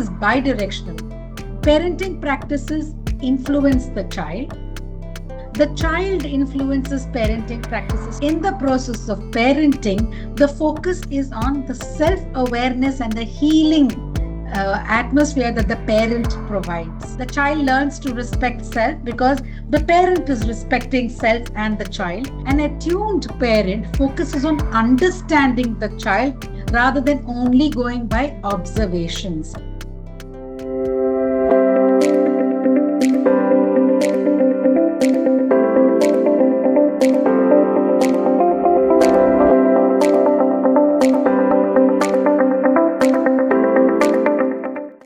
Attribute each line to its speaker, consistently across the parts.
Speaker 1: is bidirectional. Parenting practices influence the child. The child influences parenting practices. In the process of parenting, the focus is on the self-awareness and the healing atmosphere that the parent provides. The child learns to respect self because the parent is respecting self and the child. An attuned parent focuses on understanding the child rather than only going by observations.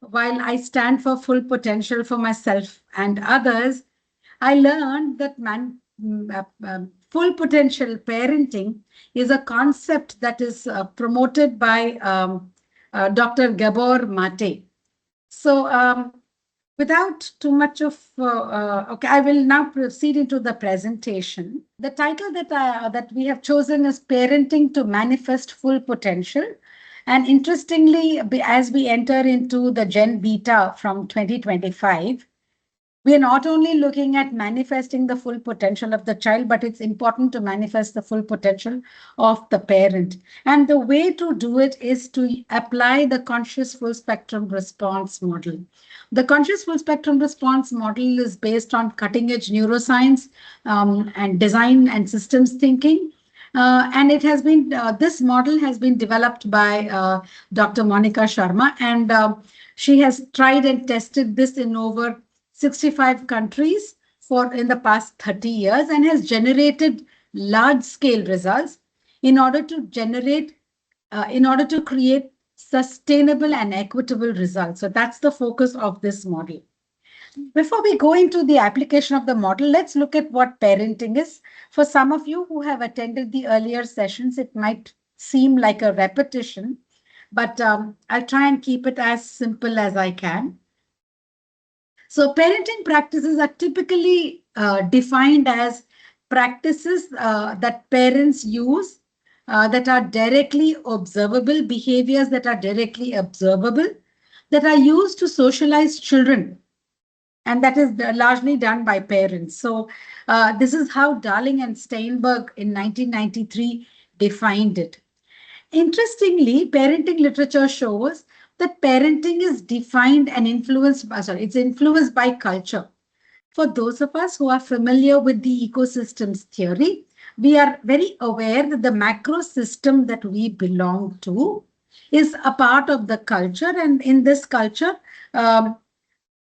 Speaker 1: While I stand for full potential for myself and others, I learned that full potential parenting is a concept that is promoted by Dr. Gabor Mate. So, without too much of, okay, I will now proceed into the presentation. The title that we have chosen is Parenting to Manifest Full Potential. And interestingly, as we enter into the Gen Beta from 2025, we are not only looking at manifesting the full potential of the child, but it's important to manifest the full potential of the parent. And the way to do it is to apply the conscious full spectrum response model. The conscious full spectrum response model is based on cutting edge neuroscience and design and systems thinking. And it has been, this model has been developed by Dr. Monica Sharma, and she has tried and tested this in over 65 countries in the past 30 years and has generated large scale results in order to create sustainable and equitable results. So that's the focus of this model. Before we go into the application of the model, let's look at what parenting is. For some of you who have attended the earlier sessions, it might seem like a repetition, but I'll try and keep it as simple as I can. So parenting practices are typically defined as practices that parents use that are directly observable, behaviors that are directly observable, that are used to socialize children. And that is largely done by parents. So this is how Darling and Steinberg in 1993 defined it. Interestingly, parenting literature shows that parenting is defined and influenced by, it's influenced by culture. For those of us who are familiar with the ecosystems theory, we are very aware that the macro system that we belong to is a part of the culture. And in this culture,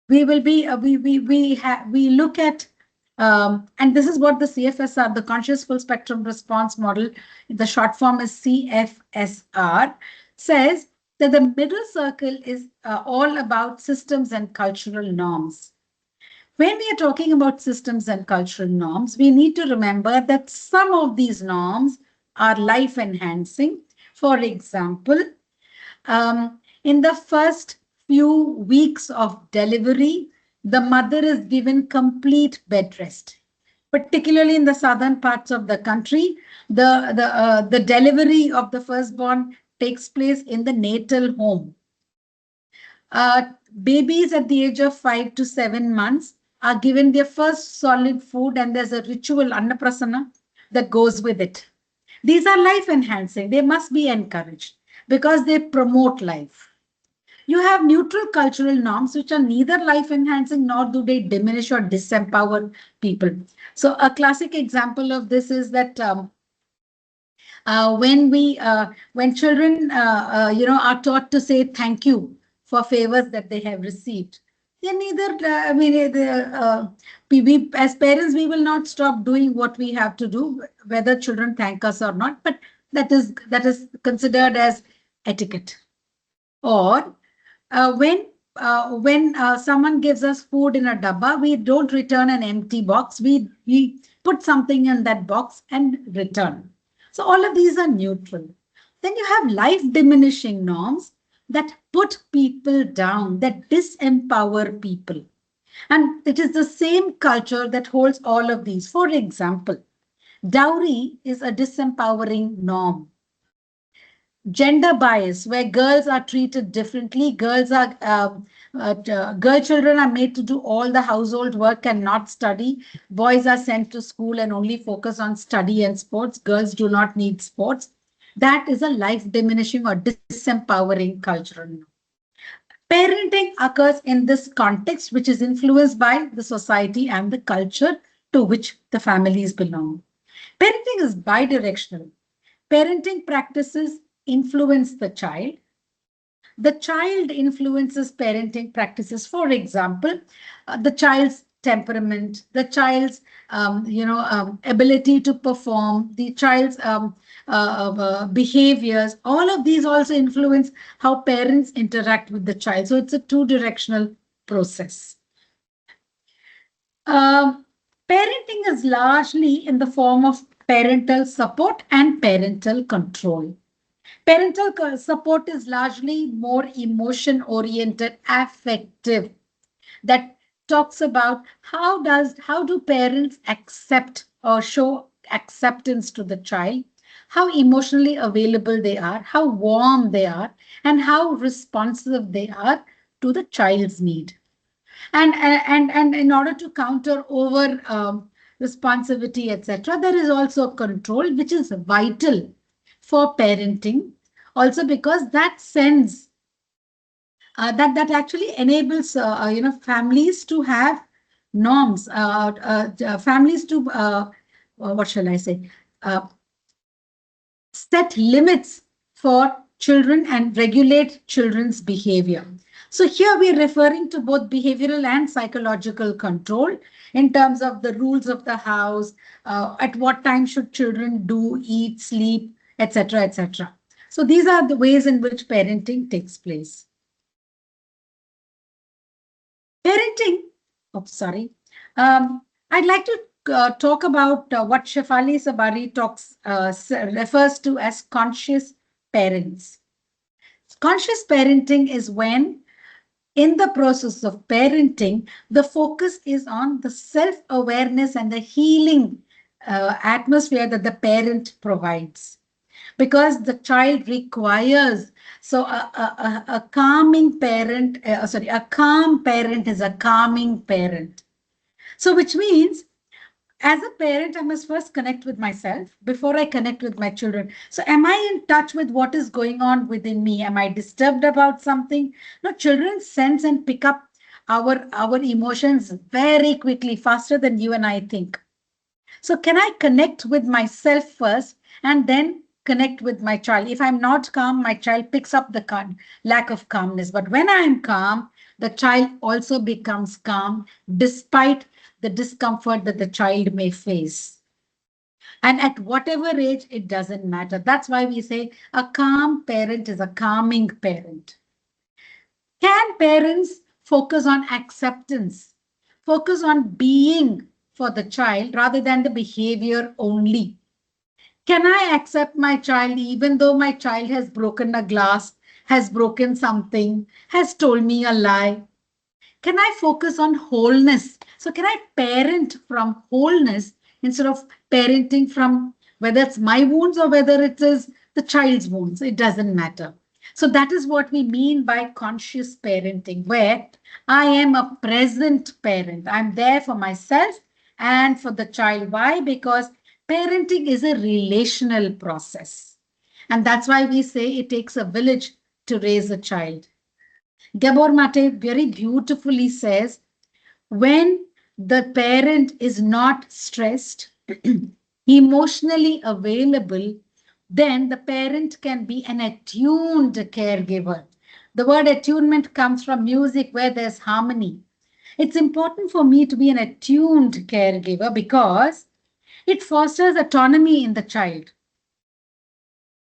Speaker 1: we will be we look at and this is what the CFSR, the Conscious Full Spectrum Response Model, the short form is CFSR, says that the middle circle is all about systems and cultural norms. When we are talking about systems and cultural norms, we need to remember that some of these norms are life enhancing. For example, in the first few weeks of delivery, the mother is given complete bed rest. Particularly in the southern parts of the country, the delivery of the firstborn takes place in the natal home. Babies at the age of 5 to 7 months are given their first solid food, and there's a ritual annaprasana that goes with it. These are life enhancing. They must be encouraged because they promote life. You have neutral cultural norms, which are neither life enhancing nor do they diminish or disempower people. So a classic example of this is that when children are taught to say thank you for favors that they have received, they neither we as parents, we will not stop doing what we have to do, whether children thank us or not, but that is considered as etiquette. Or when someone gives us food in a dabba, we don't return an empty box. We put something in that box and return. So all of these are neutral. Then you have life diminishing norms that put people down, that disempower people. And it is the same culture that holds all of these. For example, dowry is a disempowering norm. Gender bias, where girls are treated differently. Girl children are made to do all the household work and not study. Boys are sent to school and only focus on study and sports. Girls do not need sports. That is a life diminishing or disempowering cultural norm. Parenting occurs in this context, which is influenced by the society and the culture to which the families belong. Parenting is bidirectional. Parenting practices influence the child influences parenting practices. For example, the child's temperament, the child's ability to perform, the child's behaviors. All of these also influence how parents interact with the child. So it's a two-directional process. Um, Parenting is largely in the form of parental support and parental control. Parental support is largely more emotion oriented, affective, that talks about how do parents accept or show acceptance to the child, how emotionally available they are, how warm they are, and how responsive they are to the child's need. And in order to counter over responsivity, etc., there is also control, which is vital for parenting, also because that sends that actually enables families to have norms, families to what shall I say, uh, set limits for children and regulate children's behavior. So here we are referring to both behavioral and psychological control in terms of the rules of the house, at what time should children do, eat, sleep, etc., etc. So these are the ways in which parenting takes place. Parenting, oh, sorry. I'd like to talk about what Shefali Sabari refers to as conscious parents. Conscious parenting is when, in the process of parenting, the focus is on the self-awareness and the healing atmosphere that the parent provides. Because the child requires, so a calming parent, a calm parent is a calming parent. So which means, as a parent, I must first connect with myself before I connect with my children. So am I in touch with what is going on within me? Am I disturbed about something? No, children sense and pick up our emotions very quickly, faster than you and I think. So can I connect with myself first and then connect with my child? If I'm not calm, my child picks up the lack of calmness. But when I'm calm, the child also becomes calm despite the discomfort that the child may face. And at whatever age, it doesn't matter. That's why we say a calm parent is a calming parent. Can parents focus on acceptance, focus on being for the child rather than the behavior only? Can I accept my child even though my child has broken a glass, has broken something, has told me a lie? Can I focus on wholeness? So, can I parent from wholeness instead of parenting from whether it's my wounds or whether it is the child's wounds? It doesn't matter. So, that is what we mean by conscious parenting, where I am a present parent. I'm there for myself and for the child. Why? Because parenting is a relational process. And that's why we say it takes a village to raise a child. Gabor Mate very beautifully says, when the parent is not stressed, emotionally available, then the parent can be an attuned caregiver. The word attunement comes from music where there's harmony. It's important for me to be an attuned caregiver because it fosters autonomy in the child.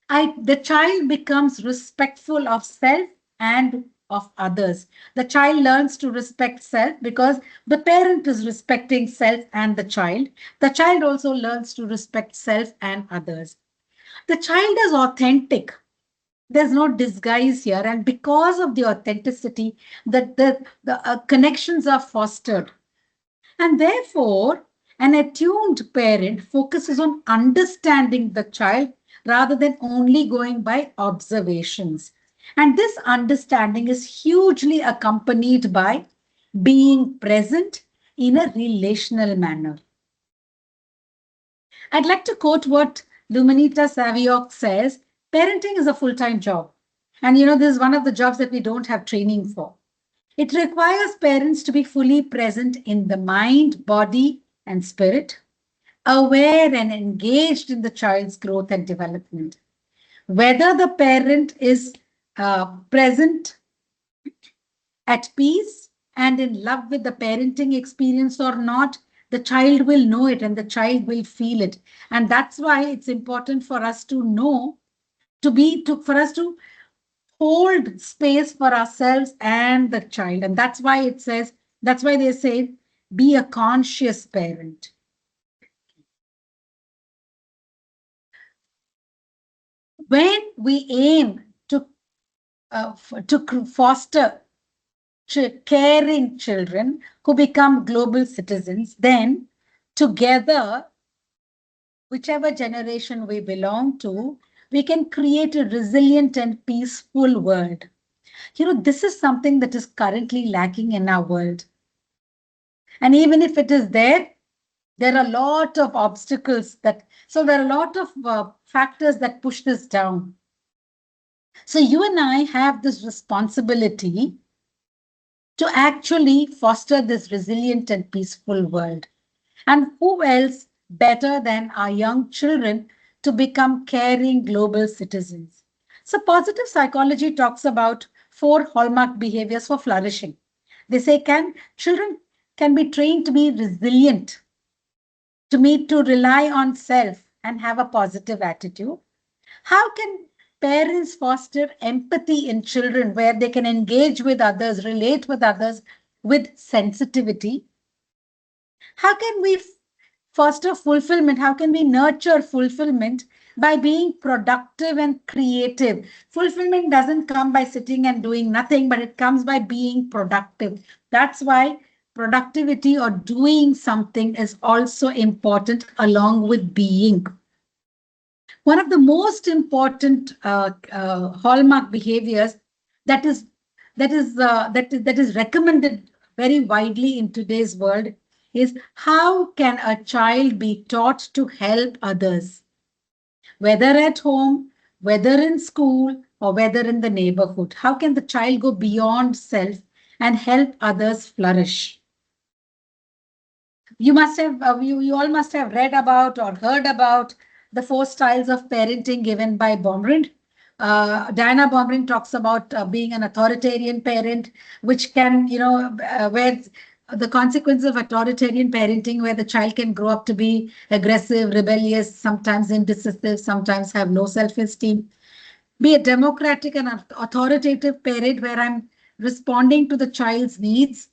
Speaker 1: The child becomes respectful of self and of others. The child learns to respect self because the parent is respecting self and the child. The child also learns to respect self and others. The child is authentic. There's no disguise here. And because of the authenticity, the connections are fostered. And therefore, an attuned parent focuses on understanding the child rather than only going by observations. And this understanding is hugely accompanied by being present in a relational manner. I'd like to quote what Luminita Saviok says: parenting is a full time job. And this is one of the jobs that we don't have training for. It requires parents to be fully present in the mind, body, and spirit, aware and engaged in the child's growth and development. Whether the parent is present, at peace, and in love with the parenting experience or not, the child will know it and the child will feel it. And that's why it's important for us to know, for us to hold space for ourselves and the child. And that's why they say, be a conscious parent. When we aim to foster caring children who become global citizens, then together, whichever generation we belong to, we can create a resilient and peaceful world. This is something that is currently lacking in our world. And even if it is there are a lot of obstacles so there are a lot of factors that push this down. So you and I have this responsibility to actually foster this resilient and peaceful world. And who else better than our young children to become caring global citizens? So positive psychology talks about 4 hallmark behaviors for flourishing. They say children can be trained to be resilient, to rely on self and have a positive attitude. How can parents foster empathy in children where they can engage with others, relate with others with sensitivity? How can we foster fulfillment? How can we nurture fulfillment? By being productive and creative. Fulfillment doesn't come by sitting and doing nothing, but it comes by being productive. That's why productivity or doing something is also important along with being. One of the most important hallmark behaviors that is that is recommended very widely in today's world is, how can a child be taught to help others, whether at home, whether in school, or whether in the neighborhood? How can the child go beyond self and help others flourish? You all must have read about or heard about the 4 styles of parenting given by Baumrind. Diana Baumrind talks about being an authoritarian parent, which can, where the consequence of authoritarian parenting, where the child can grow up to be aggressive, rebellious, sometimes indecisive, sometimes have low self-esteem. Be a democratic and authoritative parent where I'm responding to the child's needs,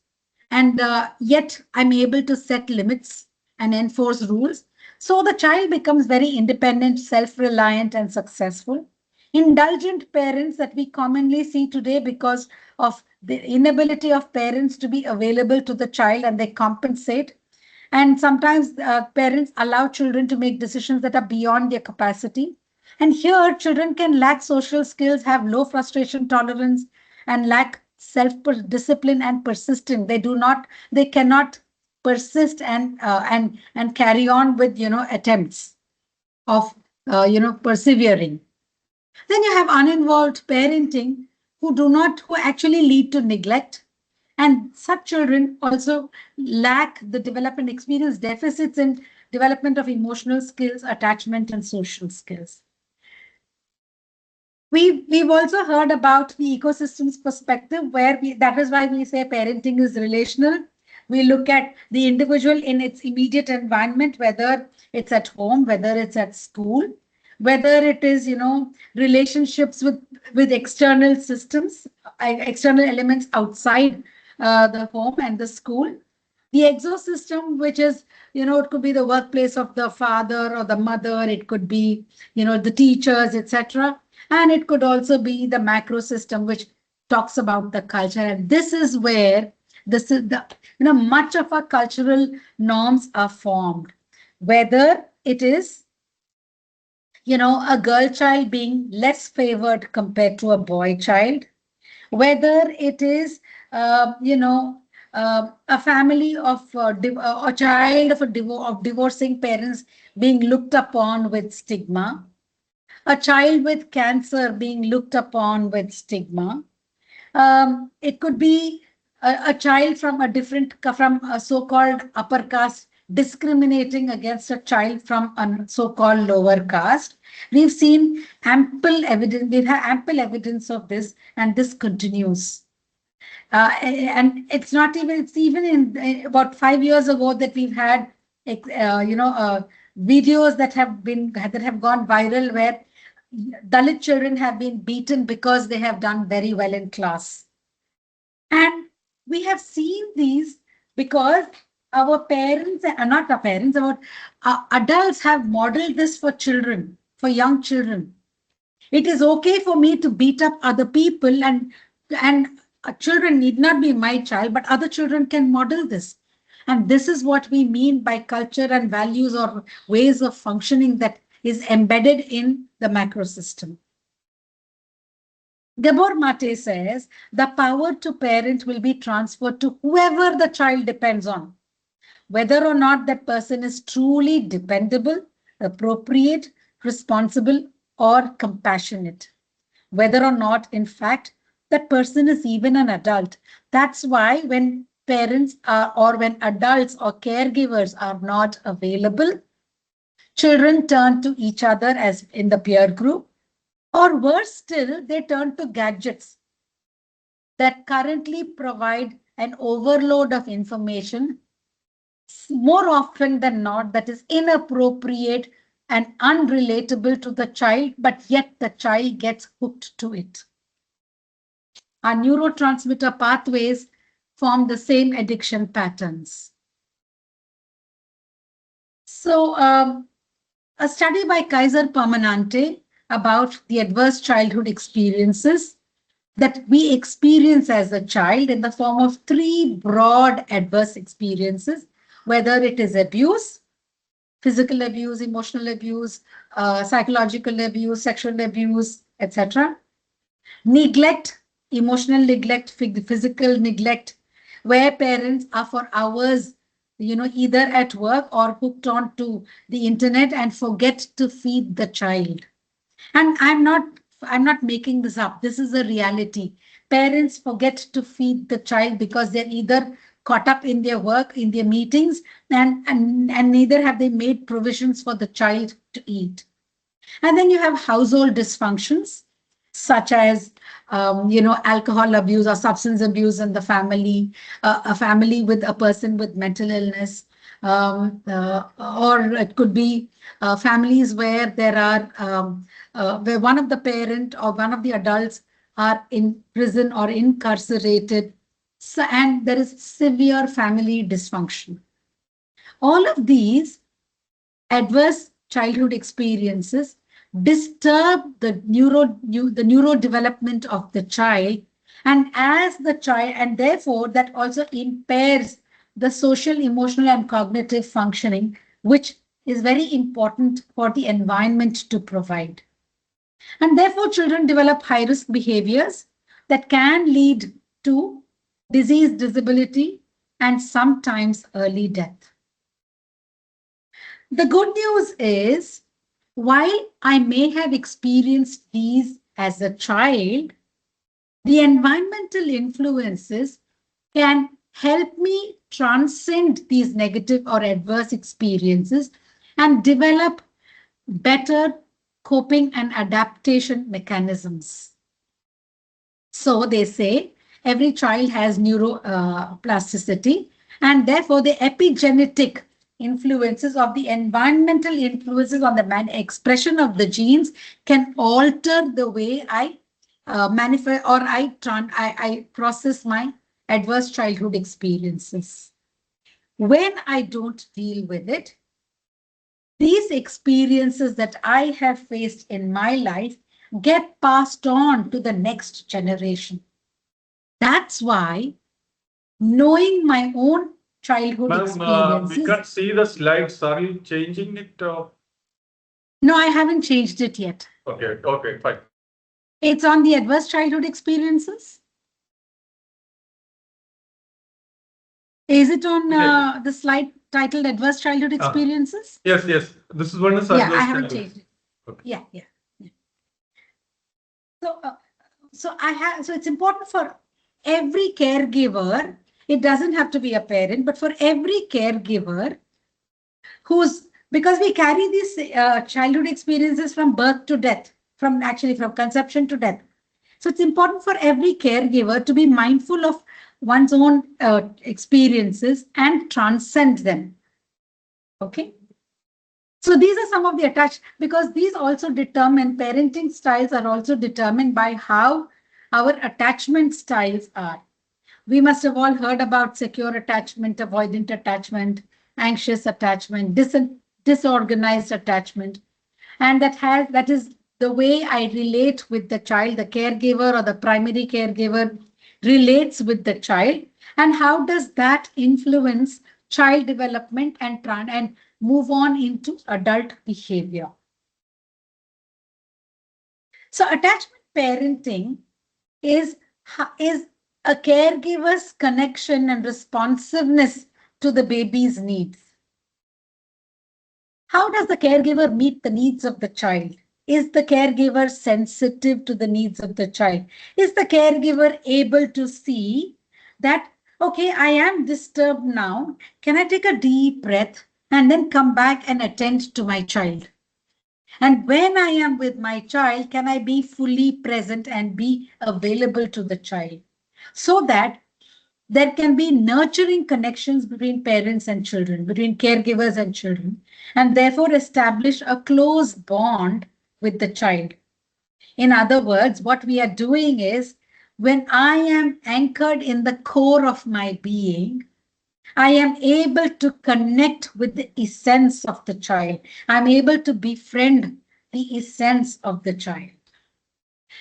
Speaker 1: and yet I'm able to set limits and enforce rules. So the child becomes very independent, self-reliant, and successful. Indulgent parents that we commonly see today because of the inability of parents to be available to the child, and they compensate. And sometimes parents allow children to make decisions that are beyond their capacity. And here, children can lack social skills, have low frustration tolerance, and lack self-discipline and persistence. They cannot persist and carry on with attempts of persevering. Then you have uninvolved parenting who actually lead to neglect. And such children also lack the development, experience deficits in development of emotional skills, attachment, and social skills. We've also heard about the ecosystems perspective, that is why we say parenting is relational. We look at the individual in its immediate environment, whether it's at home, whether it's at school, whether it is, relationships with external systems, external elements outside the home and the school. The exosystem, which is, it could be the workplace of the father or the mother, it could be, the teachers, etc. And it could also be the macro system, which talks about the culture. And this is where much of our cultural norms are formed, whether it is a girl child being less favored compared to a boy child, whether it is, a family of a child of of divorcing parents being looked upon with stigma, a child with cancer being looked upon with stigma. It could be a child from from a so-called upper caste discriminating against a child from a so-called lower caste. We've had ample evidence of this, and this continues. And it's even in about 5 years ago that we've had, videos that have gone viral where Dalit children have been beaten because they have done very well in class. And we have seen these because our parents, not our parents, our adults have modeled this for children, for young children. It is okay for me to beat up other people, and children need not be my child, but other children can model this. And this is what we mean by culture and values or ways of functioning that is embedded in the macro system. Gabor Mate says the power to parent will be transferred to whoever the child depends on, whether or not that person is truly dependable, appropriate, responsible, or compassionate, whether or not, in fact, that person is even an adult. That's why when parents are, or when adults or caregivers are not available, children turn to each other as in the peer group, or worse still, they turn to gadgets that currently provide an overload of information, more often than not, that is inappropriate and unrelatable to the child, but yet the child gets hooked to it. Our neurotransmitter pathways form the same addiction patterns. So, a study by Kaiser Permanente about the adverse childhood experiences that we experience as a child in the form of three broad adverse experiences, whether it is abuse, physical abuse, emotional abuse, psychological abuse, sexual abuse, etc. Neglect, emotional neglect, physical neglect, where parents are for hours, either at work or hooked on to the internet and forget to feed the child. And I'm not making this up. This is a reality. Parents forget to feed the child because they're either caught up in their work, in their meetings, and neither have they made provisions for the child to eat. And then you have household dysfunctions, such as alcohol abuse or substance abuse in the family, a family with a person with mental illness, or it could be families where there are where one of the parent or one of the adults are in prison or incarcerated, so, and there is severe family dysfunction. All of these adverse childhood experiences disturb the neurodevelopment of the child, and therefore that also impairs the social, emotional, and cognitive functioning, which is very important for the environment to provide. And therefore, children develop high risk behaviors that can lead to disease, disability, and sometimes early death. The good news is, while I may have experienced these as a child, the environmental influences can help me transcend these negative or adverse experiences and develop better coping and adaptation mechanisms. So they say every child has neuroplasticity, and therefore the epigenetic influences of the environmental influences on the expression of the genes can alter the way I manifest or I process my adverse childhood experiences. When I don't deal with it, these experiences that I have faced in my life get passed on to the next generation. That's why knowing my own childhood
Speaker 2: Ma'am, we
Speaker 1: experiences.
Speaker 2: can't see the slides. Are you changing it?
Speaker 1: No, I haven't changed it yet.
Speaker 2: Okay, okay, fine.
Speaker 1: It's on the adverse childhood experiences. Is it on
Speaker 2: Yeah.
Speaker 1: the slide titled adverse childhood experiences?
Speaker 2: Yes, yes. This is one is
Speaker 1: Yeah, I
Speaker 2: adverse
Speaker 1: haven't
Speaker 2: childhood.
Speaker 1: changed it.
Speaker 2: Okay.
Speaker 1: Yeah, yeah. Yeah. So, so it's important for every caregiver. It doesn't have to be a parent, but for every caregiver who's, because we carry these childhood experiences from birth to death, from actually from conception to death. So it's important for every caregiver to be mindful of one's own experiences and transcend them. Okay. So these are some of the attached, because these also determine, parenting styles are also determined by how our attachment styles are. We must have all heard about secure attachment, avoidant attachment, anxious attachment, disorganized attachment. And that is the way I relate with the child, the caregiver or the primary caregiver relates with the child. And how does that influence child development and move on into adult behavior? So attachment parenting is is a caregiver's connection and responsiveness to the baby's needs. How does the caregiver meet the needs of the child? Is the caregiver sensitive to the needs of the child? Is the caregiver able to see that, okay, I am disturbed now. Can I take a deep breath and then come back and attend to my child? And when I am with my child, can I be fully present and be available to the child? So that there can be nurturing connections between parents and children, between caregivers and children, and therefore establish a close bond with the child. In other words, what we are doing is, when I am anchored in the core of my being, I am able to connect with the essence of the child. I'm able to befriend the essence of the child.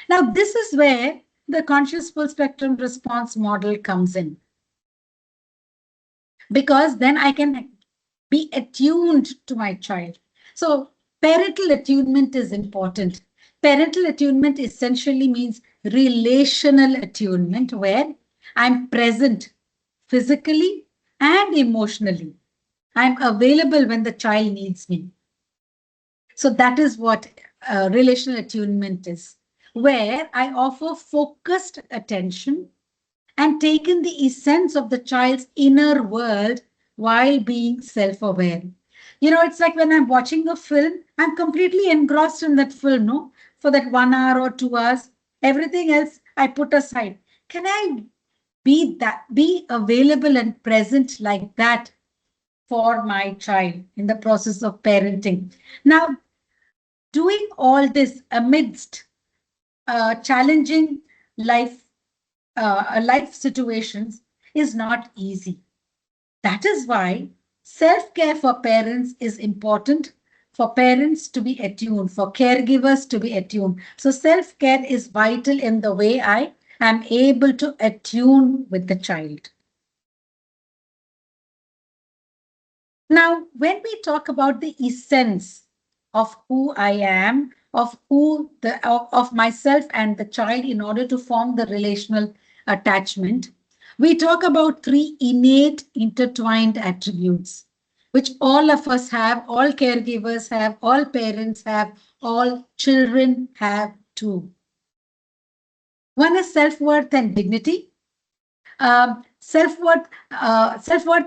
Speaker 1: Now, this is where the conscious full spectrum response model comes in, because then I can be attuned to my child. So, parental attunement is important. Parental attunement essentially means relational attunement, where I'm present physically and emotionally. I'm available when the child needs me. So that is what relational attunement is, where I offer focused attention and take in the essence of the child's inner world while being self-aware. You know, it's like when I'm watching a film, I'm completely engrossed in that film, no? For that 1 hour or 2 hours, everything else I put aside. Can I be available and present like that for my child in the process of parenting? Now, doing all this amidst challenging life situations is not easy. That is why self-care for parents is important, for parents to be attuned, for caregivers to be attuned. So self-care is vital in the way I am able to attune with the child. Now, when we talk about the essence of who I am, of myself and the child in order to form the relational attachment, we talk about three innate intertwined attributes, which all of us have, all caregivers have, all parents have, all children have too. One is self-worth and dignity. Self-worth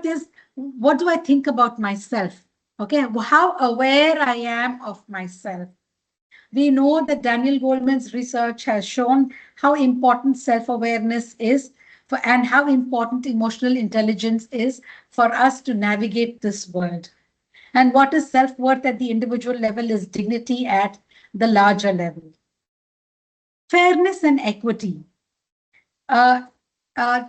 Speaker 1: is, what do I think about myself? Okay, how aware I am of myself. We know that Daniel Goleman's research has shown how important self-awareness is and how important emotional intelligence is for us to navigate this world. And what is self-worth at the individual level is dignity at the larger level. Fairness and equity. Uh, uh,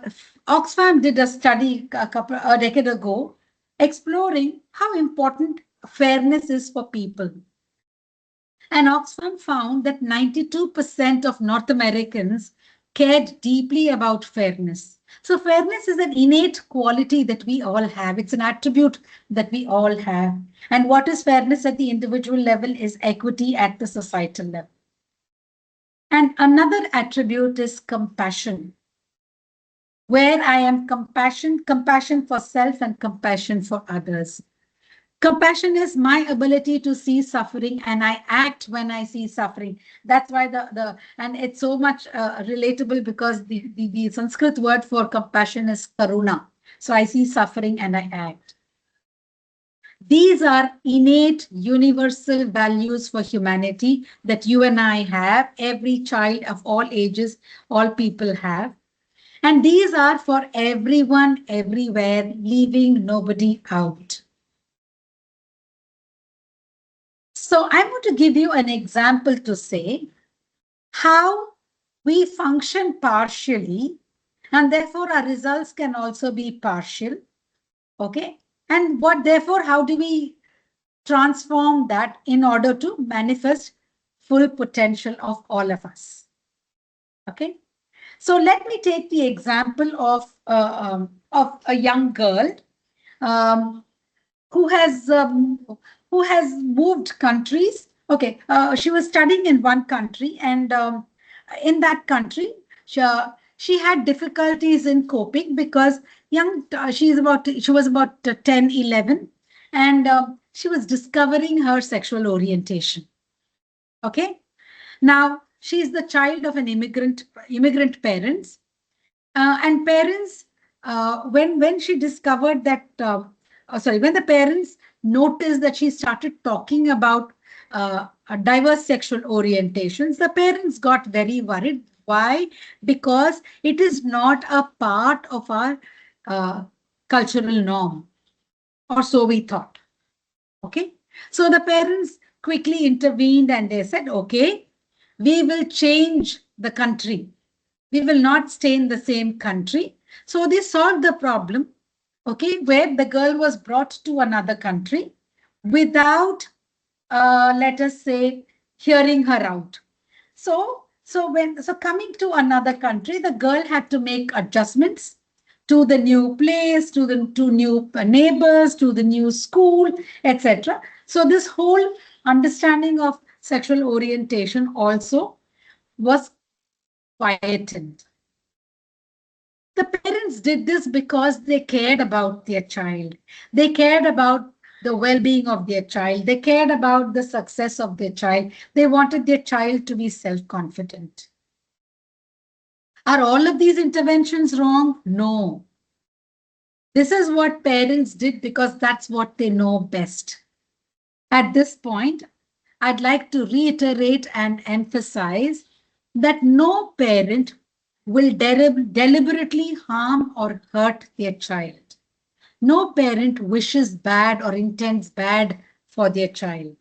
Speaker 1: Oxfam did a study a decade ago exploring how important fairness is for people. And Oxfam found that 92% of North Americans cared deeply about fairness. So fairness is an innate quality that we all have. It's an attribute that we all have. And what is fairness at the individual level is equity at the societal level. And another attribute is compassion, where I am compassion for self and compassion for others. Compassion is my ability to see suffering and I act when I see suffering. That's why and it's so much relatable because the Sanskrit word for compassion is karuna. So I see suffering and I act. These are innate universal values for humanity that you and I have, every child of all ages, all people have. And these are for everyone, everywhere, leaving nobody out. So I'm going to give you an example to say how we function partially, and therefore our results can also be partial. Okay. And therefore, how do we transform that in order to manifest full potential of all of us? Okay. So let me take the example of a young girl um, who has moved countries. Okay, she was studying in one country, and in that country, she had difficulties in coping because she was about 10, 11, and she was discovering her sexual orientation. Okay, now she's the child of an immigrant parents, and parents, when she discovered that, when the parents noticed that she started talking about diverse sexual orientations, the parents got very worried. Why? Because it is not a part of our uh, cultural norm, or so we thought. Okay. So the parents quickly intervened and they said, okay, we will change the country. We will not stay in the same country. So they solved the problem, okay, where the girl was brought to another country without, let us say, hearing her out. So coming to another country, the girl had to make adjustments to the new place, to new neighbors, to the new school, etc. So this whole understanding of sexual orientation also was quietened. The parents did this because they cared about their child. They cared about the well-being of their child. They cared about the success of their child. They wanted their child to be self-confident. Are all of these interventions wrong? No. This is what parents did because that's what they know best. At this point, I'd like to reiterate and emphasize that no parent will deliberately harm or hurt their child. No parent wishes bad or intends bad for their child.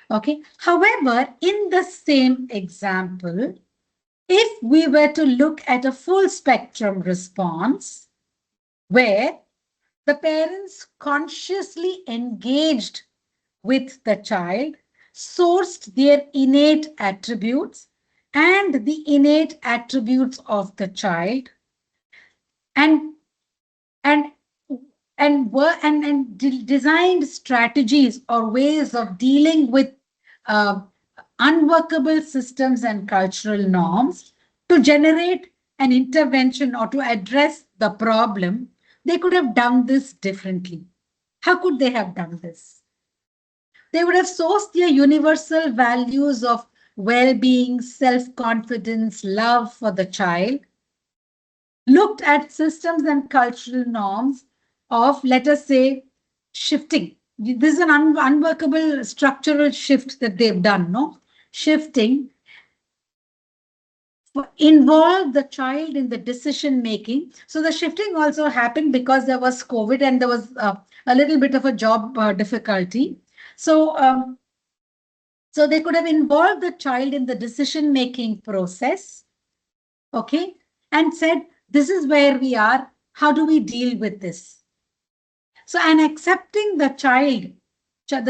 Speaker 1: Okay. However, in the same example, if we were to look at a full spectrum response where the parents consciously engaged with the child, sourced their innate attributes and the innate attributes of the child, and and designed strategies or ways of dealing with uh, unworkable systems and cultural norms to generate an intervention or to address the problem, they could have done this differently. How could they have done this? They would have sourced their universal values of well-being, self-confidence, love for the child, looked at systems and cultural norms of, let us say, shifting. This is an unworkable structural shift that they've done, no? Shifting involve the child in the decision making. So the shifting also happened because there was COVID and there was a little bit of a job difficulty. So they could have involved the child in the decision-making process, okay, and said, this is where we are. How do we deal with this? So, and accepting the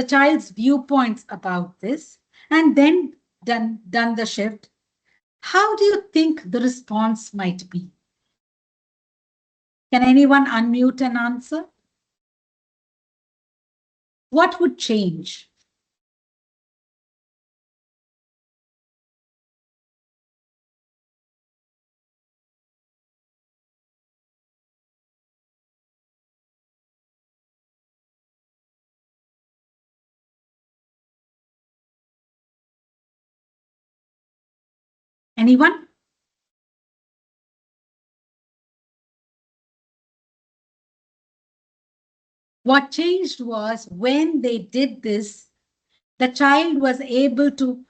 Speaker 1: child's viewpoints about this, and then done the shift. How do you think the response might be? Can anyone unmute and answer? What would change? Anyone? What changed was when they did this, the child was able to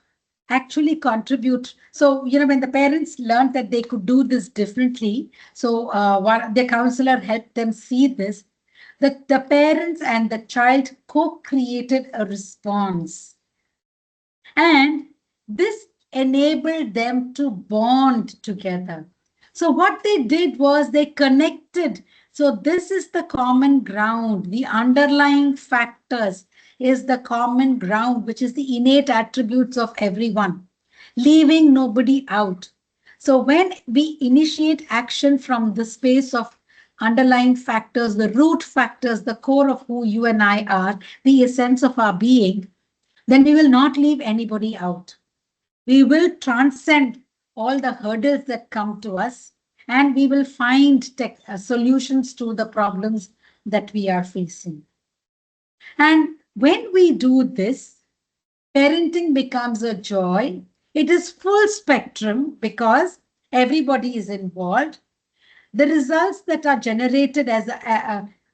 Speaker 1: actually contribute. So, when the parents learned that they could do this differently, so what the counselor helped them see this, that the parents and the child co-created a response. And this enabled them to bond together. So, what they did was they connected. So, this is the common ground. The underlying factors is the common ground, which is the innate attributes of everyone, leaving nobody out. So, when we initiate action from the space of underlying factors, the root factors, the core of who you and I are, the essence of our being, then we will not leave anybody out. We will transcend all the hurdles that come to us, and we will find solutions to the problems that we are facing. And when we do this, parenting becomes a joy. It is full spectrum because everybody is involved. The results that are generated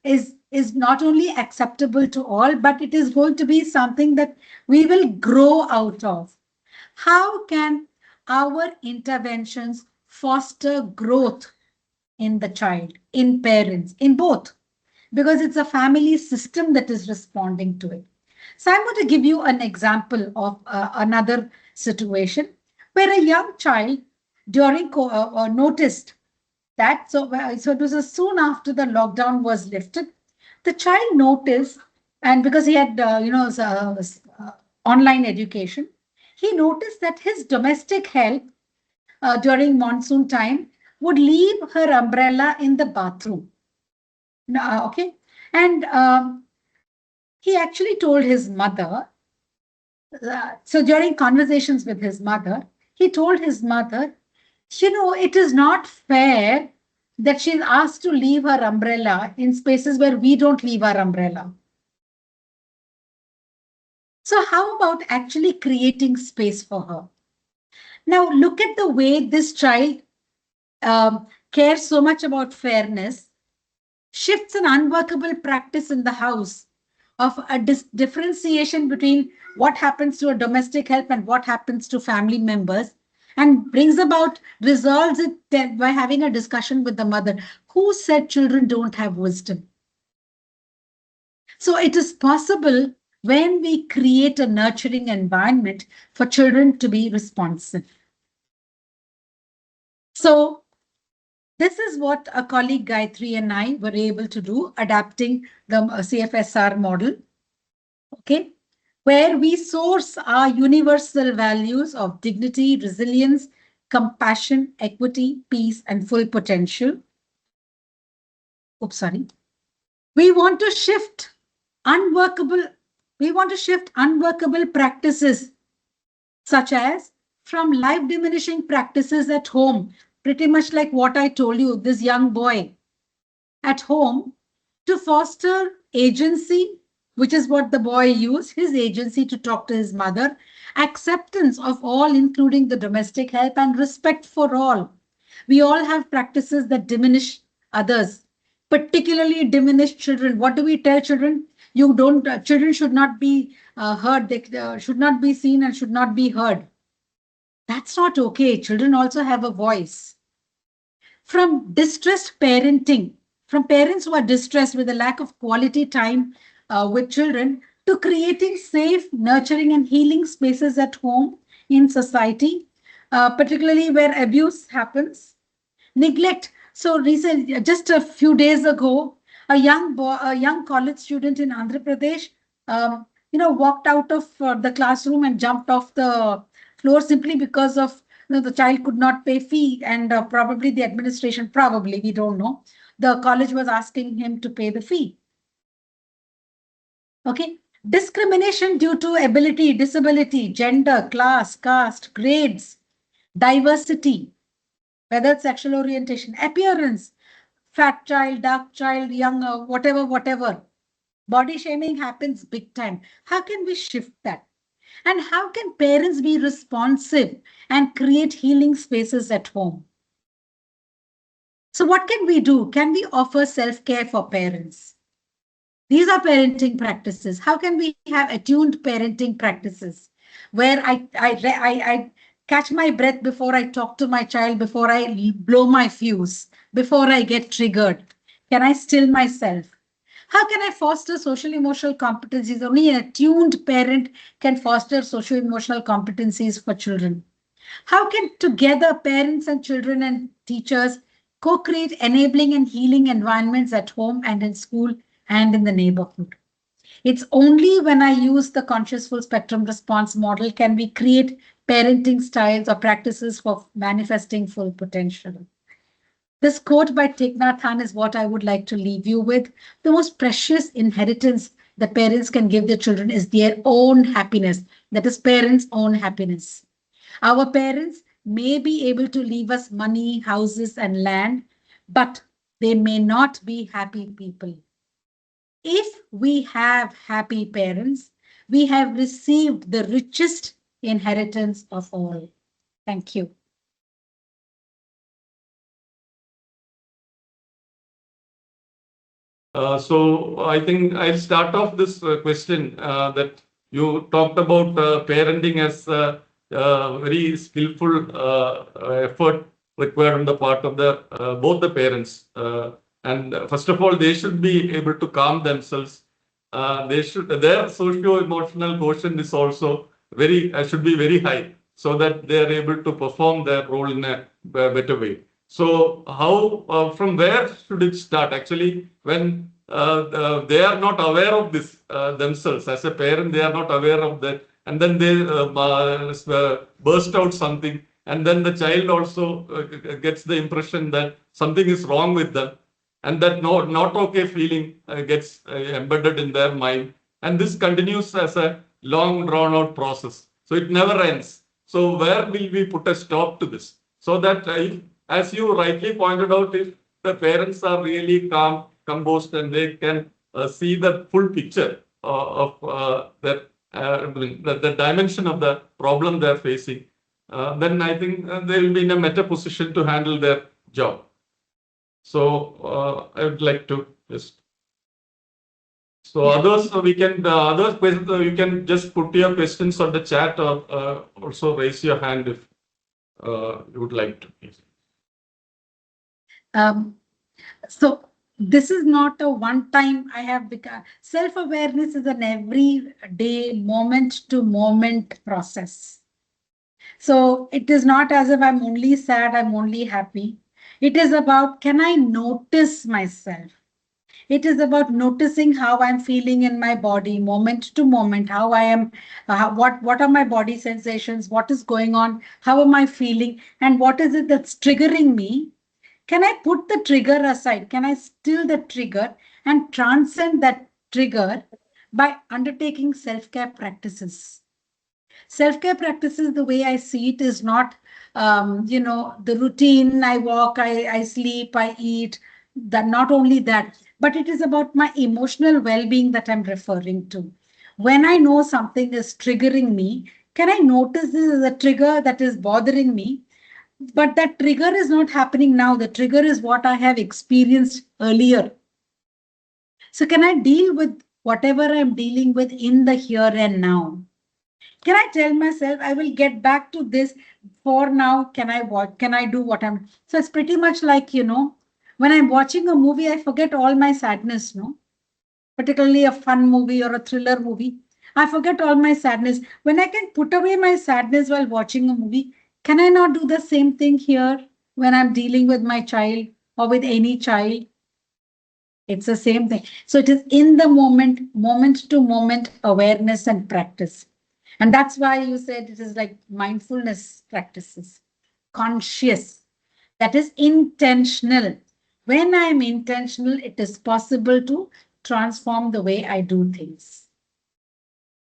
Speaker 1: is not only acceptable to all, but it is going to be something that we will grow out of. How can our interventions foster growth in the child, in parents, in both? Because it's a family system that is responding to it. So I'm going to give you an example of another situation where a young child noticed that. So it was soon after the lockdown was lifted. The child noticed, and because he had, online education, he noticed that his domestic help during monsoon time would leave her umbrella in the bathroom. Okay. And he actually told his mother, so during conversations with his mother, he told his mother, it is not fair that she's asked to leave her umbrella in spaces where we don't leave our umbrella. So, how about actually creating space for her? Now, look at the way this child cares so much about fairness, shifts an unworkable practice in the house of a differentiation between what happens to a domestic help and what happens to family members, and brings about, resolves it by having a discussion with the mother. Who said children don't have wisdom? So it is possible when we create a nurturing environment for children to be responsive. So this is what a colleague Gayatri and I were able to do, adapting the CFSR model, okay, where we source our universal values of dignity, resilience, compassion, equity, peace, and full potential. Oops, sorry. We want to shift unworkable, practices such as from life diminishing practices at home, pretty much like what I told you, this young boy at home, to foster agency, which is what the boy used, his agency to talk to his mother, acceptance of all, including the domestic help, and respect for all. We all have practices that diminish others, particularly diminish children. What do we tell children? You don't, children should not be heard, they should not be seen and should not be heard. That's not okay. Children also have a voice. From distressed parenting, from parents who are distressed with a lack of quality time with children, to creating safe, nurturing, and healing spaces at home, in society, particularly where abuse happens, neglect. So recently, just a few days ago, a young college student in Andhra Pradesh, walked out of the classroom and jumped off the floor simply because of, the child could not pay fee, and probably the administration, probably, we don't know, the college was asking him to pay the fee. Okay. Discrimination due to ability, disability, gender, class, caste, grades, diversity, whether it's sexual orientation, appearance, fat child, dark child, young, whatever, whatever. Body shaming happens big time. How can we shift that? And how can parents be responsive and create healing spaces at home? So what can we do? Can we offer self-care for parents? These are parenting practices. How can we have attuned parenting practices where I catch my breath before I talk to my child, before I blow my fuse, before I get triggered? Can I still myself? How can I foster social emotional competencies? Only an attuned parent can foster social emotional competencies for children. How can together parents and children and teachers co-create enabling and healing environments at home and in school and in the neighborhood? It's only when I use the conscious full spectrum response model can we create parenting styles or practices for manifesting full potential. This quote by Thich Nhat Hanh is what I would like to leave you with. The most precious inheritance that parents can give their children is their own happiness. That is parents' own happiness. Our parents may be able to leave us money, houses, and land, but they may not be happy people. If we have happy parents, we have received the richest inheritance of all. Thank you.
Speaker 2: So I think I'll start off this question that you talked about parenting as a very skillful effort required on the part of the both the parents. And first of all, they should be able to calm themselves. They should their socio-emotional quotient is also very should be very high so that they are able to perform their role in a better way. So how from where should it start? Actually, when they are not aware of this themselves as a parent, they are not aware of that, and then they burst out something, and then the child also gets the impression that something is wrong with them, and that no not okay feeling gets embedded in their mind, and this continues as a long drawn out process. So it never ends. So where will we put a stop to this? So that as you rightly pointed out, if the parents are really calm, composed, and they can see the full picture of the dimension of the problem they're facing, then I think they will be in a better position to handle their job. So I would like to just. So others we can others you can just put your questions on the chat or also raise your hand if you would like to.
Speaker 1: So this is not a one time I have become self-awareness is an everyday moment to moment process. So it is not as if I'm only sad, I'm only happy. It is about, can I notice myself? It is about noticing how I'm feeling in my body, moment to moment, how I am, what are my body sensations, what is going on, how am I feeling, and what is it that's triggering me? Can I put the trigger aside? Can I still the trigger and transcend that trigger by undertaking self-care practices? Self-care practices, the way I see it, is not, the routine. I walk, I sleep, I eat. That not only that, but it is about my emotional well-being that I'm referring to. When I know something is triggering me, can I notice this as a trigger that is bothering me? But that trigger is not happening now. The trigger is what I have experienced earlier. So can I deal with whatever I'm dealing with in the here and now? Can I tell myself I will get back to this for now? Can I watch? Can I do what I'm? So it's pretty much like, when I'm watching a movie, I forget all my sadness, no? Particularly a fun movie or a thriller movie. I forget all my sadness. When I can put away my sadness while watching a movie, can I not do the same thing here when I'm dealing with my child or with any child? It's the same thing. So it is in the moment, moment to moment awareness and practice. And that's why you said it is like mindfulness practices, conscious, that is intentional. When I'm intentional, it is possible to transform the way I do things.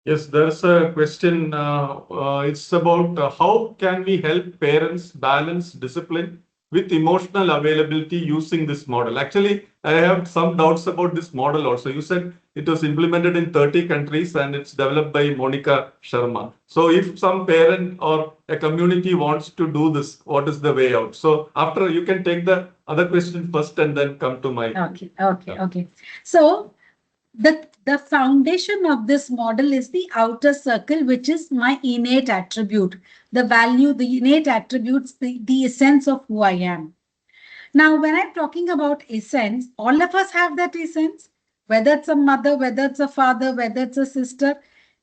Speaker 2: Yes, there's a question. It's about how can we help parents balance discipline with emotional availability using this model? Actually, I have some doubts about this model also. You said it was implemented in 30 countries and it's developed by Monica Sharma. So, if some parent or a community wants to do this, what is the way out? So, after you can take the other question first and then come to my.
Speaker 1: Okay. So the foundation of this model is the outer circle, which is my innate attribute, the value, the innate attributes, the essence of who I am. Now, when I'm talking about essence, all of us have that essence, whether it's a mother, whether it's a father, whether it's a sister,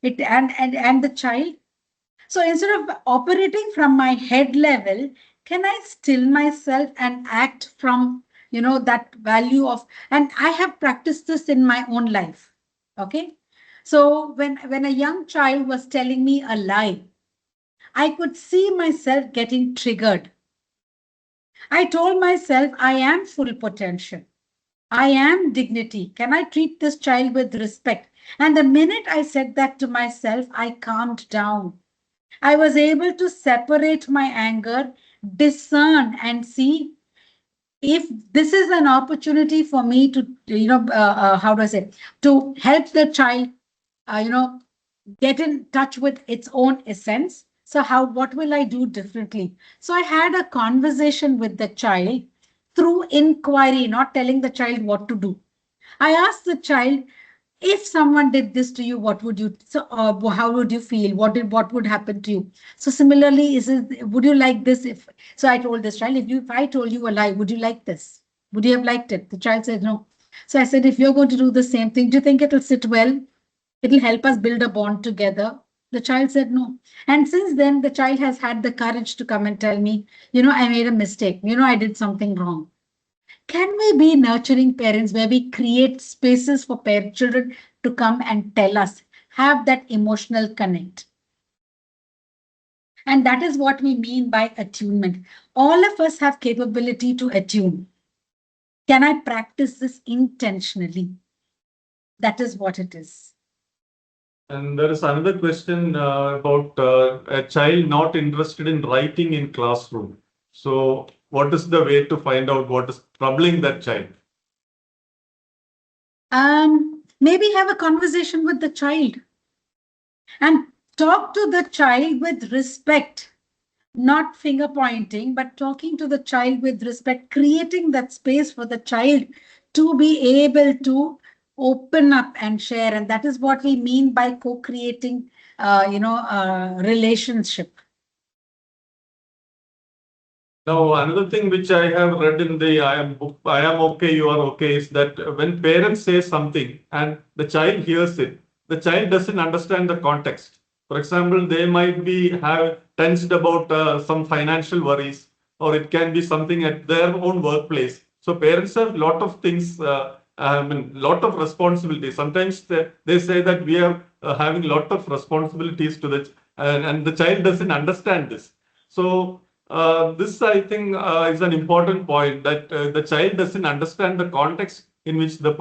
Speaker 1: and the child. So instead of operating from my head level, can I still myself and act from, that value of, and I have practiced this in my own life. Okay. So when a young child was telling me a lie, I could see myself getting triggered. I told myself I am full potential. I am dignity. Can I treat this child with respect? And the minute I said that to myself, I calmed down. I was able to separate my anger, discern, and see if this is an opportunity for me to, how do I say, to help the child, uh, you know, get in touch with its own essence. So, what will I do differently? So, I had a conversation with the child through inquiry, not telling the child what to do. I asked the child, if someone did this to you, what would you, so how would you feel? What would happen to you? So similarly, would you like this? So I told this child, if I told you a lie, would you like this? Would you have liked it? The child said no. So I said, if you're going to do the same thing, do you think it'll sit well? It'll help us build a bond together. The child said no. And since then, the child has had the courage to come and tell me, I made a mistake. I did something wrong. Can we be nurturing parents where we create spaces for children to come and tell us, have that emotional connect? And that is what we mean by attunement. All of us have capability to attune. Can I practice this intentionally? That is what it is.
Speaker 2: And there is another question about a child not interested in writing in classroom. So, what is the way to find out what is troubling that child?
Speaker 1: Maybe have a conversation with the child and talk to the child with respect, not finger pointing, but talking to the child with respect, creating that space for the child to be able to open up and share. And that is what we mean by co-creating, relationship.
Speaker 2: Now, another thing which I have read in the I am book, I am okay, you are okay, is that when parents say something and the child hears it, the child doesn't understand the context. For example, they might be have tensed about some financial worries, or it can be something at their own workplace. So parents have lot of things, lot of responsibilities. Sometimes they say that we are having lot of responsibilities to and the child doesn't understand this. So this, I think, is an important point that the child doesn't understand the context in which the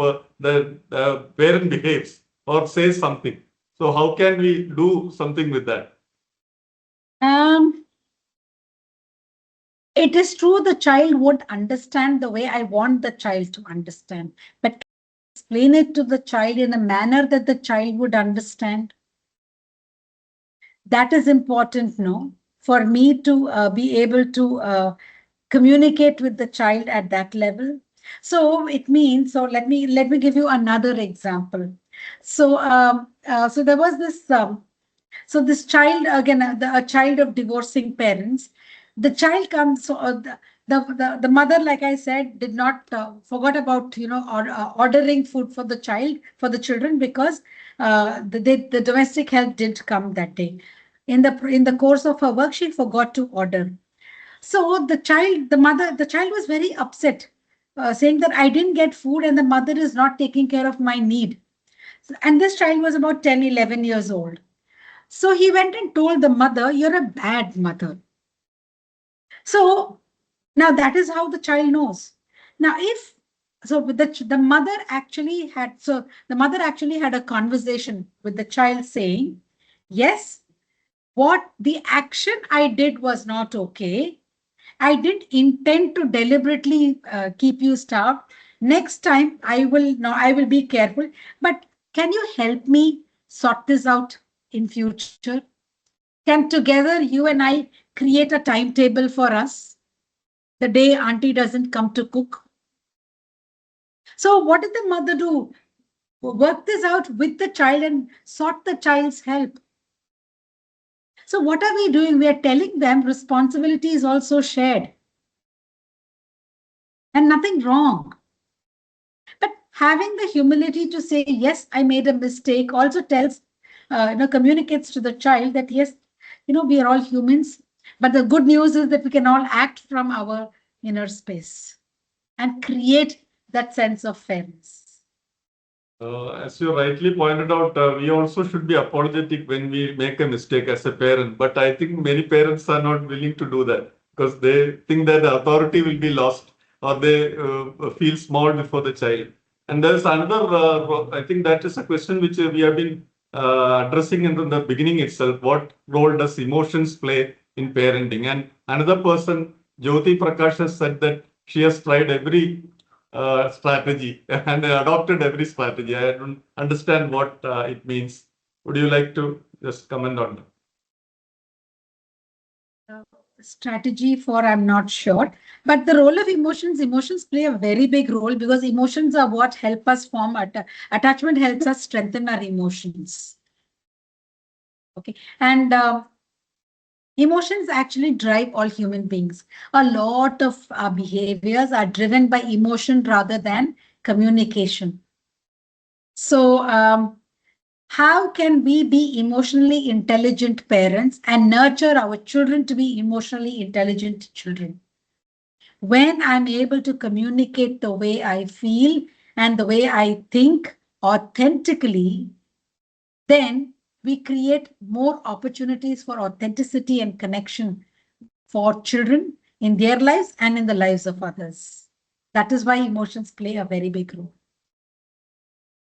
Speaker 2: parent behaves or says something. So, how can we do something with that?
Speaker 1: Um, it is true the child won't understand the way I want the child to understand, but explain it to the child in a manner that the child would understand. That is important, no, for me to be able to communicate with the child at that level. So it means, so let me give you another example. So there was this so this child, again, a child of divorcing parents. The child comes, so the mother, like I said, did not forgot about, ordering food for the child, for the children, because the domestic help did come that day. In the course of her work, she forgot to order. So the child was very upset, saying that I didn't get food and the mother is not taking care of my need. And this child was about 10, 11 years old. So he went and told the mother, "You're a bad mother." So now that is how the child knows. Now, if so, with the mother actually had the mother actually had a conversation with the child saying, "Yes, what the action I did was not okay. I didn't intend to deliberately keep you starved. Next time, I will no, I will be careful. But can you help me sort this out in future? Can together you and I create a timetable for us the day auntie doesn't come to cook?" So, what did the mother do? Work this out with the child and sought the child's help. So, what are we doing? We are telling them responsibility is also shared and nothing wrong. But having the humility to say, yes, I made a mistake also tells, communicates to the child that, yes, we are all humans. But the good news is that we can all act from our inner space and create that sense of fairness.
Speaker 2: As you rightly pointed out, we also should be apologetic when we make a mistake as a parent. But I think many parents are not willing to do that because they think that the authority will be lost or they feel small before the child. And there's another, I think that is a question which we have been addressing in the beginning itself. What role does emotions play in parenting? And another person, Jyoti Prakash, has said that she has tried every strategy and adopted every strategy. I don't understand what it means. Would you like to just comment on that?
Speaker 1: Strategy for I'm not sure, but the role of emotions play a very big role because emotions are what help us form attachment, helps us strengthen our emotions. Okay, and emotions actually drive all human beings. A lot of our behaviors are driven by emotion rather than communication. So how can we be emotionally intelligent parents and nurture our children to be emotionally intelligent children? When I'm able to communicate the way I feel and the way I think authentically, then we create more opportunities for authenticity and connection for children in their lives and in the lives of others. That is why emotions play a very big role.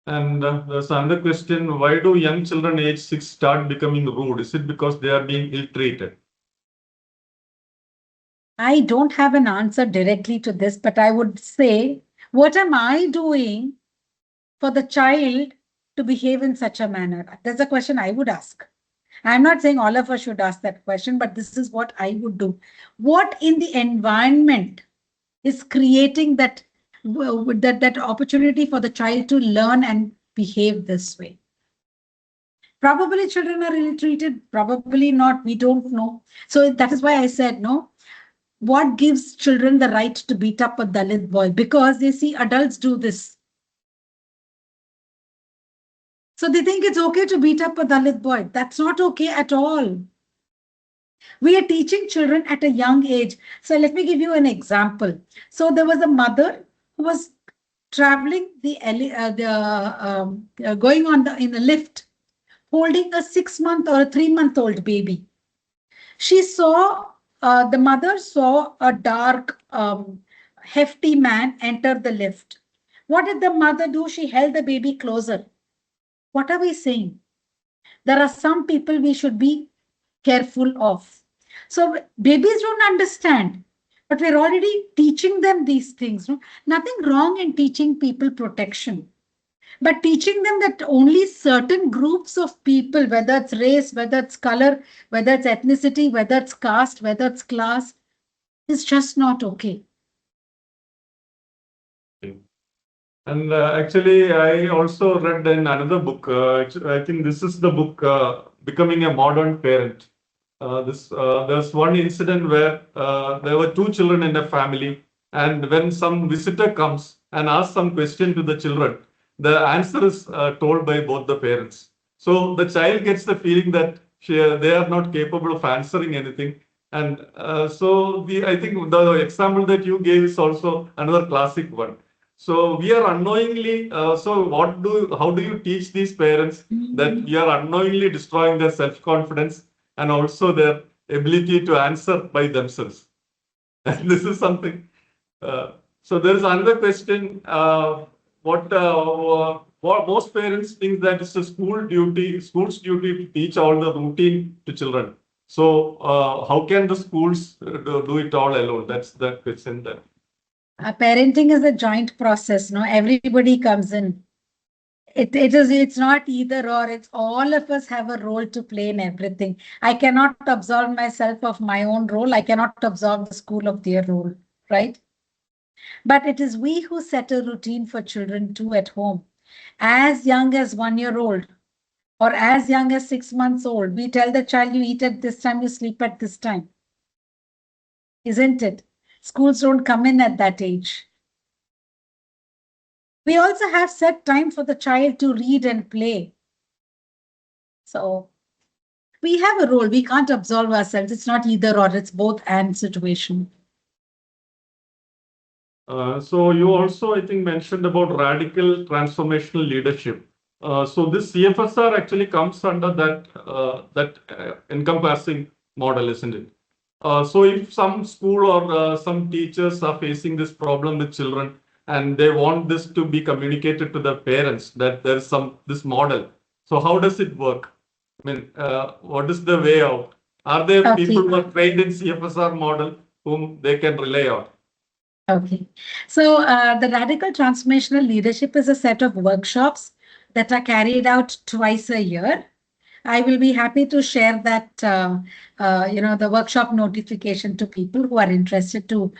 Speaker 2: And there's another question. Why do young children age 6 start becoming rude? Is it because they are being ill-treated?
Speaker 1: I don't have an answer directly to this, but I would say, what am I doing for the child to behave in such a manner? That's a question I would ask. I'm not saying all of us should ask that question, but this is what I would do. What in the environment is creating that opportunity for the child to learn and behave this way? Probably children are ill treated, probably not. We don't know. So that is why I said no. What gives children the right to beat up a Dalit boy? Because they see adults do this. So they think it's okay to beat up a Dalit boy. That's not okay at all. We are teaching children at a young age. So let me give you an example. So there was a mother who was traveling going on in the lift, holding a 6 month or a 3 month old baby. She saw the mother saw a dark, hefty man enter the lift. What did the mother do? She held the baby closer. What are we saying? There are some people we should be careful of. So babies don't understand, but we're already teaching them these things. No? Nothing wrong in teaching people protection, but teaching them that only certain groups of people, whether it's race, whether it's color, whether it's ethnicity, whether it's caste, whether it's class, is just not okay.
Speaker 2: And actually, I also read in another book. I think this is the book Becoming a Modern Parent. There's one incident where there were two children in a family, and when some visitor comes and asks some question to the children, the answer is told by both the parents. So the child gets the feeling that they are not capable of answering anything. And I think the example that you gave is also another classic one. So we are unknowingly. How do you teach these parents that we are unknowingly destroying their self-confidence and also their ability to answer by themselves? And this is something. Uh, So there is another question. What most parents think that it's a school's duty to teach all the routine to children. So how can the schools do it all alone? That's the question. That
Speaker 1: Parenting is a joint process. No, everybody comes in. It's not either or. It's all of us have a role to play in everything. I cannot absolve myself of my own role. I cannot absolve the school of their role, right? But it is we who set a routine for children too at home. As young as 1 year old or as young as 6 months old, we tell the child, you eat at this time, you sleep at this time. Isn't it? Schools don't come in at that age. We also have set time for the child to read and play. So we have a role. We can't absolve ourselves. It's not either or, it's both and situation.
Speaker 2: so you also, I think, mentioned about radical transformational leadership. So this CFSR actually comes under that encompassing model, isn't it? So if some school or some teachers are facing this problem with children and they want this to be communicated to the parents that there is this model. So how does it work? I mean, what is the way out? Are there people
Speaker 1: Okay.
Speaker 2: who are trained in CFSR model whom they can rely on?
Speaker 1: Okay. So the radical transformational leadership is a set of workshops that are carried out twice a year. I will be happy to share that, the workshop notification to people who are interested to,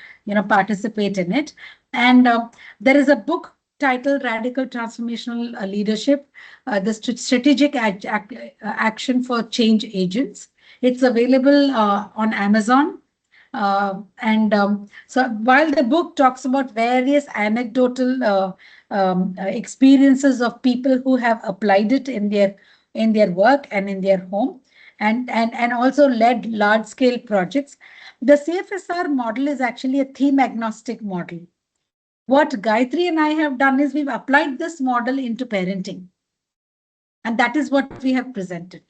Speaker 1: participate in it. And there is a book titled Radical Transformational Leadership, the Strategic Action for Change Agents. It's available on Amazon. So while the book talks about various anecdotal experiences of people who have applied it in their work and in their home, and also led large scale projects, the CFSR model is actually a theme agnostic model. What Gayatri and I have done is we've applied this model into parenting, and that is what we have presented.